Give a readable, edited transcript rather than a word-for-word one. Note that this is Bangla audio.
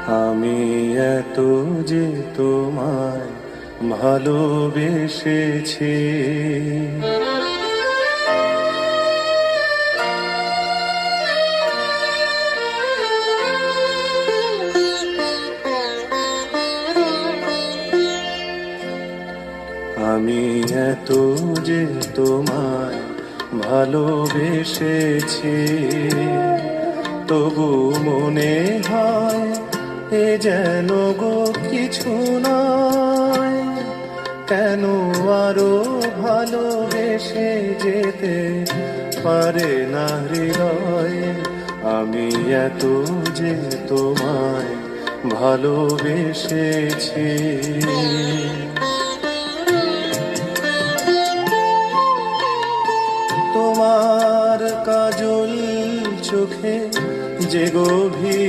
আমি এত যে তোমায় ভালোবেসেছি, আমি এত যে তোমায় ভালোবেসেছি, তবু মনে হয় এ যেন গো কিছু নয়। কেন আরো ভালোবেসে যেতে পারে না হৃদয়? আমি এত যে তোমায় ভালোবেসেছি। তোমার কাজল চোখে যে গভীর